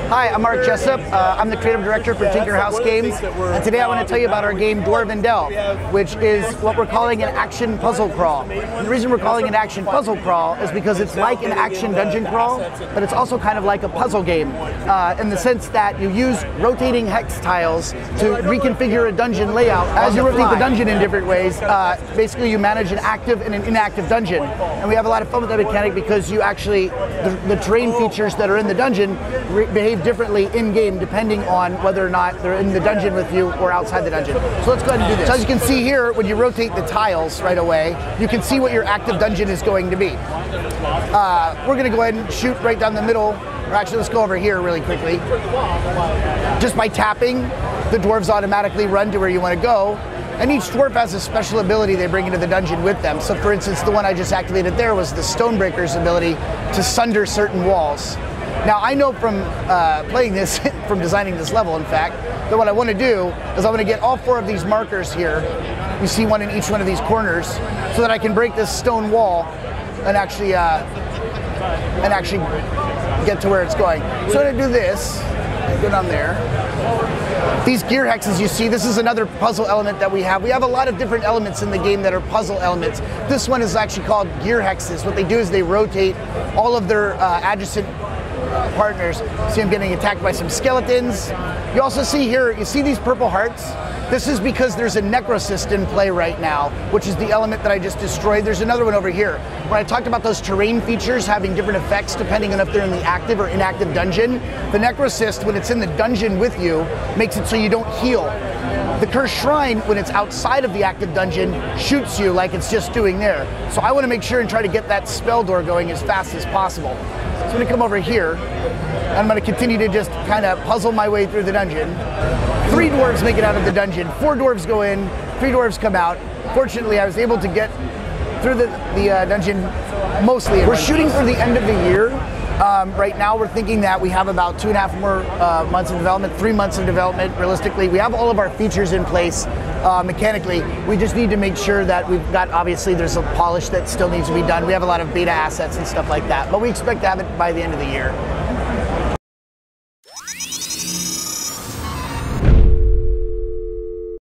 Hi, I'm Mark Jessup. I'm the creative director for Tinker House Games, and today I want to tell you about our game Dwarven Delve, which is what we're calling an action puzzle crawl. And the reason we're calling it action puzzle crawl is because it's like an action dungeon crawl, but it's also kind of like a puzzle game in the sense that you use rotating hex tiles to reconfigure a dungeon layout. As you rotate the dungeon in different ways, basically you manage an active and an inactive dungeon. And we have a lot of fun with that mechanic because you actually, the terrain features that are in the dungeon behave differently in-game depending on whether or not they're in the dungeon with you or outside the dungeon. So let's go ahead and do this. So as you can see here, when you rotate the tiles right away, you can see what your active dungeon is going to be. We're going to go ahead and shoot right down the middle. Or actually, let's go over here really quickly. Just by tapping, the dwarves automatically run to where you want to go. And each dwarf has a special ability they bring into the dungeon with them. So for instance, the one I just activated there was the Stonebreaker's ability to sunder certain walls. Now I know from playing this, from designing this level in fact, that what I want to do is I want to get all 4 of these markers here. You see one in each one of these corners, so that I can break this stone wall and actually get to where it's going. So I'm going to do this, go down there. These gear hexes you see, this is another puzzle element that we have. We have a lot of different elements in the game that are puzzle elements. This one is actually called gear hexes. What they do is they rotate all of their adjacent partners. See, I'm getting attacked by some skeletons. You also see here, you see these purple hearts? This is because there's a necrocyst in play right now, which is the element that I just destroyed. There's another one over here. When I talked about those terrain features having different effects depending on if they're in the active or inactive dungeon, the necrocyst, when it's in the dungeon with you, makes it so you don't heal. The Cursed Shrine, when it's outside of the active dungeon, shoots you like it's just doing there. So I want to make sure and try to get that spell door going as fast as possible. So I'm going to come over here, and I'm going to continue to just kind of puzzle my way through the dungeon. 3 dwarves make it out of the dungeon, 4 dwarves go in, 3 dwarves come out. Fortunately, I was able to get through the dungeon mostly. We're shooting for the end of the year. Right now we're thinking that we have about 2.5 more months of development, 3 months of development realistically. We have all of our features in place mechanically. We just need to make sure that we've got, obviously there's a polish that still needs to be done. We have a lot of beta assets and stuff like that, but we expect to have it by the end of the year.